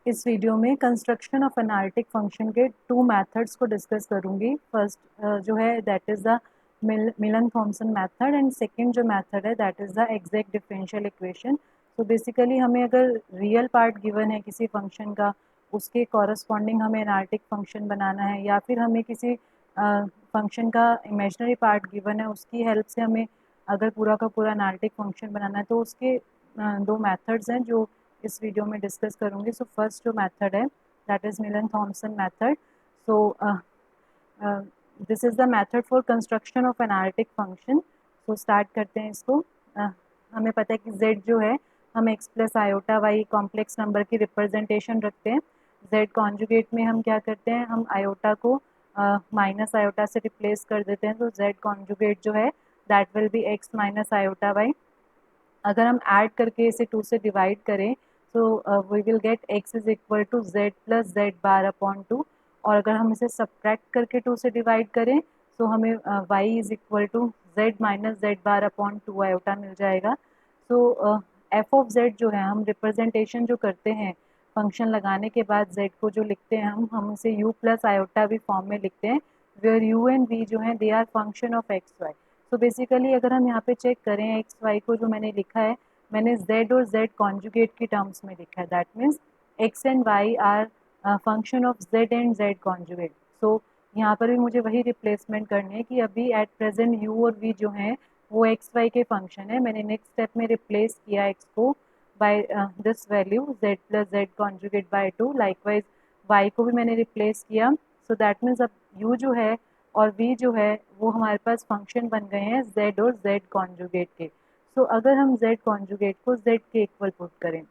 इस वीडियो में construction of analytic function के टू मेथड्स को डिस्कस करूंगी। फर्स्ट जो है that is the Milne Thomson method and second जो मेथड है that is the exact differential equation. तो बेसिकली हमें अगर रियल पार्ट गिवन है किसी फंक्शन का, उसके कॉरस्पॉन्डिंग हमें एनालिटिक फंक्शन बनाना है, या फिर हमें किसी फंक्शन का इमेजिनरी पार्ट गिवन है उसकी हेल्प से हमें अगर पूरा का पूरा एनालिटिक फंक्शन बनाना है, तो उसके दो मेथड्स हैं जो इस वीडियो में डिस्कस करूंगी। सो फर्स्ट जो मेथड है that is Milne Thomson method. So this is the method for construction of analytic function. So start करते हैं इसको। हमें पता है कि z जो है हम x plus iota y complex number की रिप्रेजेंटेशन रखते हैं। z कॉन्जुगेट में हम क्या करते हैं, हम आयोटा को माइनस आयोटा से रिप्लेस कर देते हैं, तो z कॉन्जुगेट जो है that will be x minus iota y. अगर हम ऐड करके इसे 2 से डिवाइड करें तो we will get x is equal to z plus z bar upon 2, और अगर हम इसे सब्ट्रैक्ट करके 2 से डिवाइड करें तो हमें y is equal to z minus Z bar upon 2 iota मिल जाएगा। सो एफ ऑफ z जो है हम रिप्रेजेंटेशन जो करते हैं फंक्शन लगाने के बाद z को जो लिखते हैं हम इसे u प्लस आयोटा भी फॉर्म में लिखते हैं, वेयर u एंड v जो है they are function of x y. तो बेसिकली अगर हम यहाँ पे चेक करें एक्स वाई को, जो मैंने लिखा है मैंने z और z कॉन्जुगेट की टर्म्स में लिखा है, that means x and y are function of z and z conjugate. So यहाँ पर भी मुझे वही रिप्लेसमेंट करनी है कि अभी एट प्रेजेंट u और v जो हैं वो एक्स वाई के फंक्शन है। मैंने नेक्स्ट स्टेप में रिप्लेस किया x को by this value z plus z conjugate by 2। Likewise y को भी मैंने रिप्लेस किया। सो दैट मीन्स अब u जो है और v जो है वो हमारे पास फंक्शन बन गए हैं z और z कॉन्जुगेट के। सो अगर हम z कॉन्जुगेट को z के इक्वल पुट करें,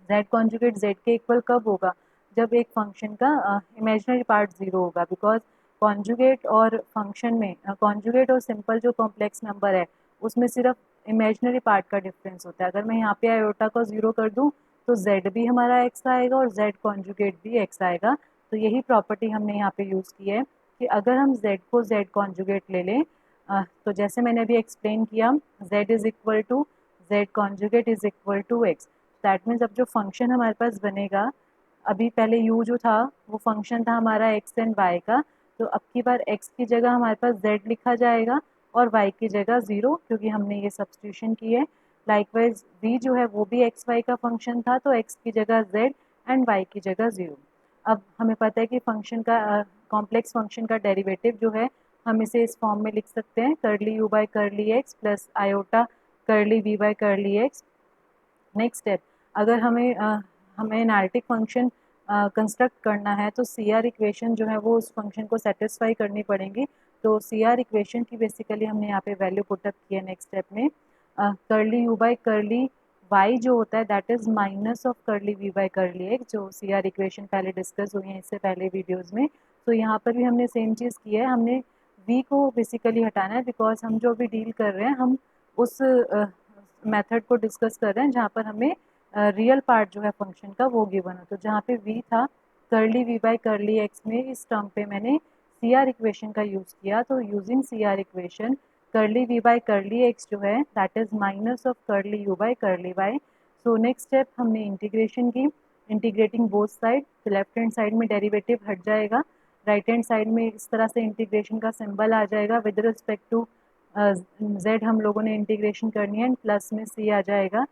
z कॉन्जुगेट z के इक्वल कब होगा, जब एक फंक्शन का इमेजिनरी पार्ट ज़ीरो होगा, बिकॉज कॉन्जुगेट और फंक्शन में कॉन्जुगेट और सिंपल जो कॉम्प्लेक्स नंबर है उसमें सिर्फ इमेजिनरी पार्ट का डिफरेंस होता है। अगर मैं यहाँ पे आयोटा को ज़ीरो कर दूँ तो z भी हमारा x आएगा और z कॉन्जुगेट भी x आएगा। तो यही प्रॉपर्टी हमने यहाँ पे यूज़ की है कि अगर हम z को z कॉन्जुगेट ले लें, तो जैसे मैंने अभी एक्सप्लेन किया z is equal to z conjugate is equal to x। That means अब जो फंक्शन हमारे पास बनेगा, अभी पहले u जो था वो फंक्शन था हमारा x एंड y का, तो अब की बार x की जगह हमारे पास z लिखा जाएगा और y की जगह 0, क्योंकि हमने ये सब्स्टिट्यूशन की है। लाइकवाइज v जो है वो भी एक्स वाई का फंक्शन था, तो x की जगह z एंड y की जगह 0। अब हमें पता है कि फंक्शन का कॉम्प्लेक्स फंक्शन का डेरिवेटिव जो है हम इसे इस फॉर्म में लिख सकते हैं, curly u by curly x plus iota curly v by curly x. Next step, अगर हमें एनालिटिक फंक्शन कंस्ट्रक्ट करना है तो सी आर इक्वेशन जो है वो उस फंक्शन को सेटिस्फाई करनी पड़ेंगी। तो सी आर इक्वेशन की बेसिकली हमने यहाँ पे वैल्यू पुटअप की है नेक्स्ट स्टेप में। Curly u by curly y जो होता है that is minus of curly v by curly x, जो सी आर इक्वेशन पहले डिस्कस हुई है इससे पहले वीडियोज में। तो यहाँ पर भी हमने सेम चीज़ की है, हमने v को बेसिकली हटाना है, बिकॉज हम जो भी डील कर रहे हैं हम उस मेथड को डिस्कस कर रहे हैं जहाँ पर हमें रियल पार्ट जो है फंक्शन का वो गिवन हो। तो जहाँ पे v था curly v by curly x में इस टर्म पे मैंने सी आर इक्वेशन का यूज़ किया। तो using C R equation curly v by curly x जो है that is minus of curly u by curly y. So next step हमने इंटीग्रेशन की, इंटीग्रेटिंग बोथ साइड, तो लेफ्ट हैंड साइड में derivative हट जाएगा, राइट हैंड साइड में इस तरह से इंटीग्रेशन का सिंबल आ जाएगा, विद रिस्पेक्ट टू z हम लोगों ने इंटीग्रेशन करनी है एंड प्लस में c आ जाएगा।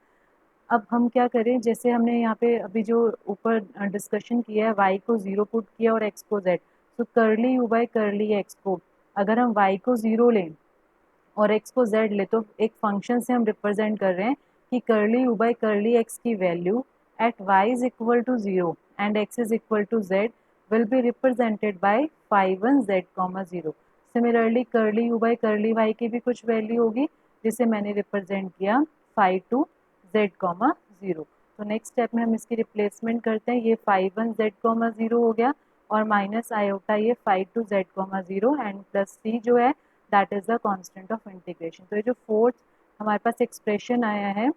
अब हम क्या करें, जैसे हमने यहाँ पे अभी जो ऊपर डिस्कशन किया है y को 0 पुट किया और x को z, तो curly u by curly x को अगर हम y को 0 लें और x को z ले तो एक फंक्शन से हम रिप्रेजेंट कर रहे हैं कि curly u by curly x की value at y is equal to 0 and x is equal to z will be represented by phi 1 z, 0। Similarly curly u by curly y की भी कुछ वैल्यू होगी जिसे मैंने रिप्रेजेंट किया phi 2 z, 0। तो next step में हम इसकी रिप्लेसमेंट करते हैं, ये phi 1 z, 0 हो गया और माइनस आयोटा ये phi 2 z, 0 and plus c जो है that is the constant of integration. तो ये जो फोर्थ हमारे पास एक्सप्रेशन आया है,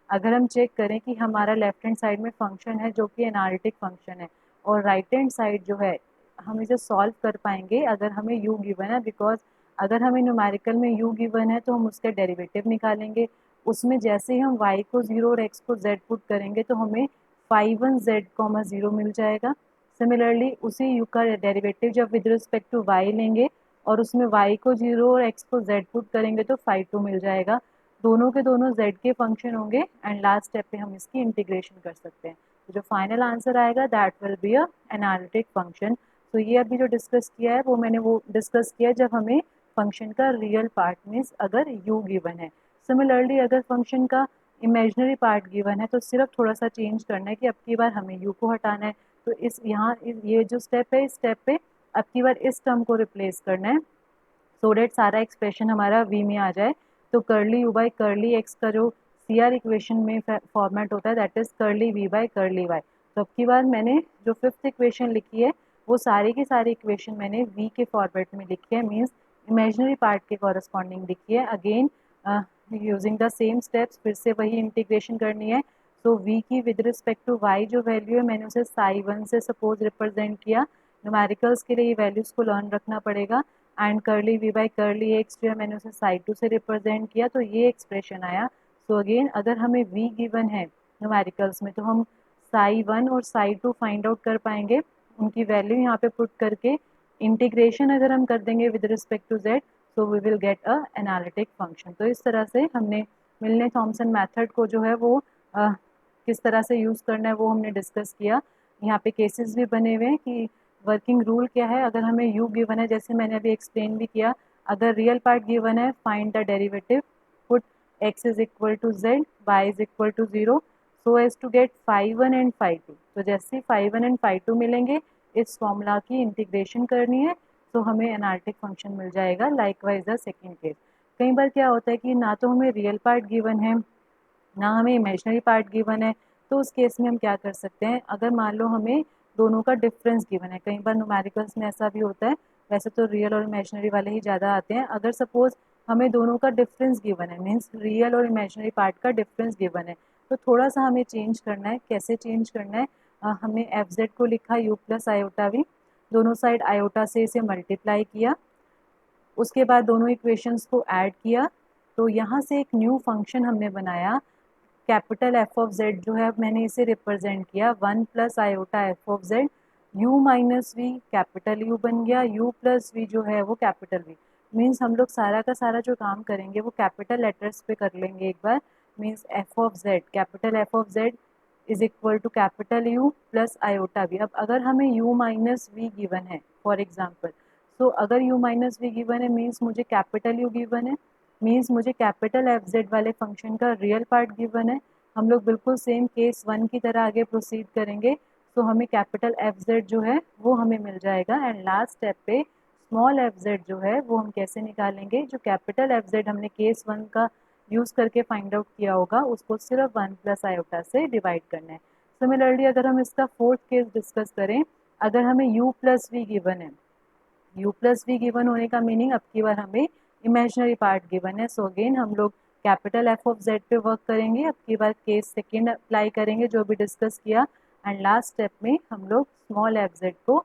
अगर हम चेक करें कि हमारा लेफ्ट हैंड साइड में फंक्शन है जो कि एनालिटिक फंक्शन है और राइट हैंड साइड जो है हम इसे सॉल्व कर पाएंगे अगर हमें u गिवन है, बिकॉज अगर हमें न्यूमेरिकल में u गिवन है तो हम उसके डेरिवेटिव निकालेंगे, उसमें जैसे ही हम y को 0 और x को z पुट करेंगे तो हमें φ1z, 0 मिल जाएगा। सिमिलरली उसी u का डेरिवेटिव जब विद रिस्पेक्ट टू y लेंगे और उसमें y को 0 और x को z पुट करेंगे तो φ2 मिल जाएगा। दोनों के दोनों z के फंक्शन होंगे एंड लास्ट स्टेप पे हम इसकी इंटीग्रेशन कर सकते हैं। तो जो फाइनल आंसर आएगा that will be a analytic function. तो ये अभी जो डिस्कस किया है मैंने वो डिस्कस किया जब हमें फंक्शन का रियल पार्ट मीन्स अगर u गिवन है। सिमिलरली अगर फंक्शन का इमेजिनरी पार्ट गिवन है तो सिर्फ थोड़ा सा चेंज करना है कि अब की बार हमें u को हटाना है। तो ये जो स्टेप है इस स्टेप पे अब की बार इस टर्म को रिप्लेस करना है सो डेट सारा एक्सप्रेशन हमारा v में आ जाए। तो curly u by curly x का जो CR इक्वेशन में फॉर्मेट होता है that is curly v by curly y। तो अब की बार मैंने जो फिफ्थ इक्वेशन लिखी है वो सारी की सारी इक्वेशन मैंने v के फॉर्मेट में लिखी है मीन्स इमेजिनरी पार्ट के कॉरस्पॉन्डिंग लिखी है। Again using the same steps फिर से वही इंटीग्रेशन करनी है। तो v की विद रिस्पेक्ट टू y जो वैल्यू है मैंने उसे साई1 से सपोज रिप्रेजेंट किया। न्यूमेरिकल्स के लिए ये वैल्यूज़ को लर्न रखना पड़ेगा and curly v by curly x जो है मैंने उसे साई2 से रिप्रेजेंट किया तो ये एक्सप्रेशन आया। सो अगेन अगर हमें v गिवन है न्यूमेरिकल्स में तो हम साई1 और साई2 फाइंड आउट कर पाएंगे उनकी वैल्यू यहाँ पे पुट करके इंटीग्रेशन अगर हम कर देंगे with respect to z so we will get a analytic function. तो इस तरह से हमने मिलने थॉमसन मेथड को जो है वो किस तरह से यूज़ करना है वो हमने डिस्कस किया। यहाँ पे केसेस भी बने हुए हैं कि वर्किंग रूल क्या है अगर हमें u गिवन है जैसे मैंने अभी एक्सप्लेन भी किया अगर रियल पार्ट गिवन है find the derivative put x is equal to z y is equal to 0 so as to get φ1 and φ2। तो जैसे φ1 एंड φ2 मिलेंगे इस फॉर्मूला की इंटीग्रेशन करनी है तो हमें एनालिटिक फंक्शन मिल जाएगा। लाइकवाइज द सेकेंड केस कई बार क्या होता है कि ना तो हमें रियल पार्ट गिवन है ना हमें इमेजिनरी पार्ट गिवन है। तो उस केस में हम क्या कर सकते हैं अगर मान लो हमें दोनों का डिफरेंस गिवन है कई बार न्यूमेरिकल्स में ऐसा भी होता है वैसे तो रियल और इमेजिनरी वाले ही ज़्यादा आते हैं। अगर सपोज हमें दोनों का डिफरेंस गिवन है मीन्स रियल और इमेजिनरी पार्ट का डिफरेंस गिवन है तो थोड़ा सा हमें चेंज करना है। कैसे चेंज करना है हमने एफ को लिखा u प्लस आयोटा v दोनों साइड आयोटा से इसे मल्टीप्लाई किया उसके बाद दोनों इक्वेशंस को ऐड किया तो यहाँ से एक न्यू फंक्शन हमने बनाया कैपिटल एफ ऑफ जेड जो है मैंने इसे रिप्रेजेंट किया 1 plus iota f of z u minus v capital u बन गया u प्लस वी जो है वो कैपिटल v मीन्स हम लोग सारा का सारा जो काम करेंगे वो कैपिटल लेटर्स पे कर लेंगे एक बार means f of z capital f of z is equal to capital u plus iota v। अब अगर हमें u माइनस वी गिवन है फॉर एग्जाम्पल सो अगर u माइनस वी गिवन है मीन्स मुझे कैपिटल u गिवन है means मुझे capital f z वाले फंक्शन का रियल पार्ट गिवन है। हम लोग बिल्कुल सेम केस 1 की तरह आगे प्रोसीड करेंगे तो हमें कैपिटल एफ जेड जो है वो हमें मिल जाएगा एंड लास्ट स्टेप पे स्मॉल एफ जेड जो है वो हम कैसे निकालेंगे जो कैपिटल एफ जेड हमने केस 1 का यूज़ करके फाइंड आउट किया होगा उसको सिर्फ 1 प्लस आयोटा से डिवाइड करना है। सिमिलरली अगर हम इसका फोर्थ केस डिस्कस करें अगर हमें u प्लस वी गिवन है u प्लस वी गिवन होने का मीनिंग अब की बार हमें इमेजिनरी पार्ट गिवन है। सो अगेन हम लोग कैपिटल एफ ऑफ जेड पे वर्क करेंगे अब की बार केस सेकेंड अप्लाई करेंगे जो भी डिस्कस किया एंड लास्ट स्टेप में हम लोग स्मॉल एफ जेड को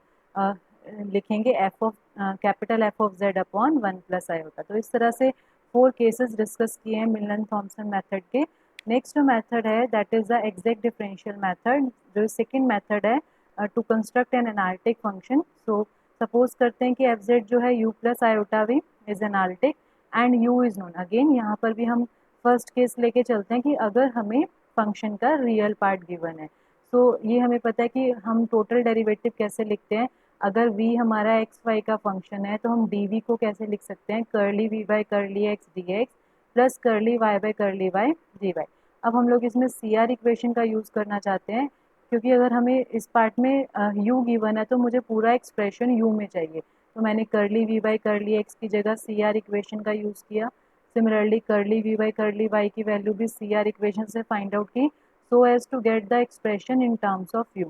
लिखेंगे f of capital f of z upon 1 plus iota. तो इस तरह से 4 केसेस डिस्कस किए हैं मिलन थॉमसन मेथड के। नेक्स्ट जो मेथड है that is the exact differential method जो सेकेंड मेथड है to construct an analytic function. So suppose करते हैं कि एफ जेड जो है u plus iota v is analytic and u is known. Again यहाँ पर भी हम फर्स्ट केस लेके चलते हैं कि अगर हमें फंक्शन का रियल पार्ट गिवन है तो ये हमें पता है कि हम टोटल डेरिवेटिव कैसे लिखते हैं अगर v हमारा एक्स वाई का फंक्शन है तो हम dv को कैसे लिख सकते हैं curly v by curly x d x plus curly y by curly y d y. अब हम लोग इसमें CR इक्वेशन का यूज़ करना चाहते हैं क्योंकि अगर हमें इस पार्ट में u गिवन है तो मुझे पूरा एक्सप्रेशन u में चाहिए तो मैंने curly v by curly x की जगह CR इक्वेशन का यूज़ किया। Similarly curly v by curly y की वैल्यू भी CR इक्वेशन से फाइंड आउट की so as to get the expression in terms of u।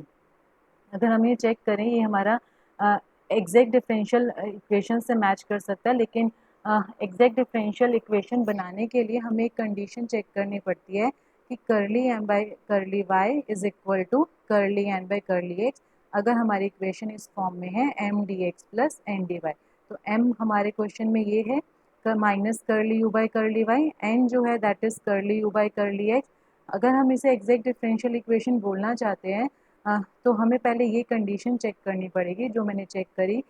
अगर हम ये चेक करें ये हमारा एग्जैक्ट डिफरेंशियल इक्वेशन से मैच कर सकता है लेकिन एग्जैक्ट डिफरेंशियल इक्वेशन बनाने के लिए हमें एक कंडीशन चेक करनी पड़ती है कि curly m by curly y is equal to curly n by curly x अगर हमारी इक्वेशन इस फॉर्म में है m dx plus n dy। तो m हमारे क्वेश्चन में ये है minus curly u by curly y, n जो है that is curly u by curly x अगर हम इसे एग्जैक्ट डिफरेंशियल इक्वेशन बोलना चाहते हैं तो हमें पहले ये कंडीशन चेक करनी पड़ेगी जो मैंने चेक करी।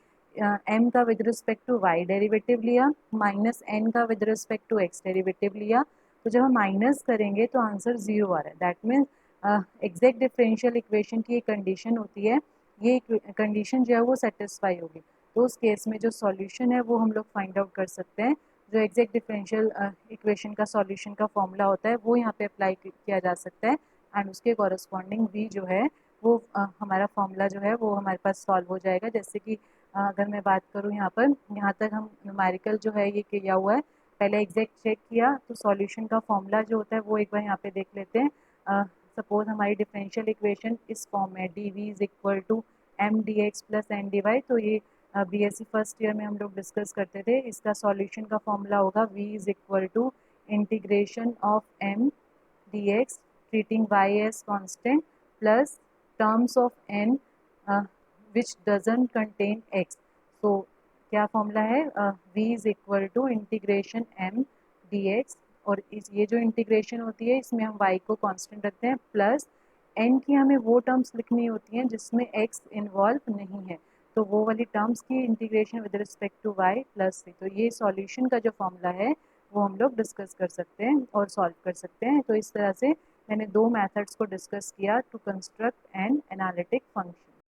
m का with respect to y derivative लिया, माइनस n का with respect to x derivative लिया, तो जब हम माइनस करेंगे तो आंसर 0 आ रहा है। That means exact differential equation की एक कंडीशन होती है, ये कंडीशन जो है वो सेटिस्फाई होगी, तो उस केस में जो सॉल्यूशन है वो हम लोग फाइंड आउट कर सकते हैं। जो एग्जैक्ट डिफरेंशियल इक्वेशन का सॉल्यूशन का फॉर्मूला होता है वो यहाँ पे अप्लाई किया जा सकता है, एंड उसके कॉरस्पॉन्डिंग v जो है वो हमारा फॉर्मूला जो है वो हमारे पास सॉल्व हो जाएगा। जैसे कि अगर मैं बात करूँ यहाँ पर, यहाँ तक हम न्यूमेरिकल जो है ये किया हुआ है, पहले एग्जैक्ट चेक किया, तो सॉल्यूशन का फॉर्मूला जो होता है वो एक बार यहाँ पे देख लेते हैं। सपोज हमारी डिफरेंशियल इक्वेशन इस फॉर्म में d v is equal to m d x plus n d y, तो ये बीएससी फर्स्ट ईयर में हम लोग डिस्कस करते थे। इसका सॉल्यूशन का फॉर्मूला होगा v is equal to integration of m dx treating y as constant plus terms of n which doesn't contain x। so क्या फॉर्मूला है, v is equal to integration m dx, और ये जो integration होती है इसमें हम y को कांस्टेंट रखते हैं, प्लस n की हमें वो टर्म्स लिखनी होती हैं जिसमें x इन्वॉल्व नहीं है, तो वो वाली टर्म्स की integration with respect to y plus c। तो ये सॉल्यूशन का जो फॉर्मूला है वो हम लोग डिस्कस कर सकते हैं और सॉल्व कर सकते हैं। तो इस तरह से मैंने दो मेथड्स को डिस्कस किया to construct an analytic function.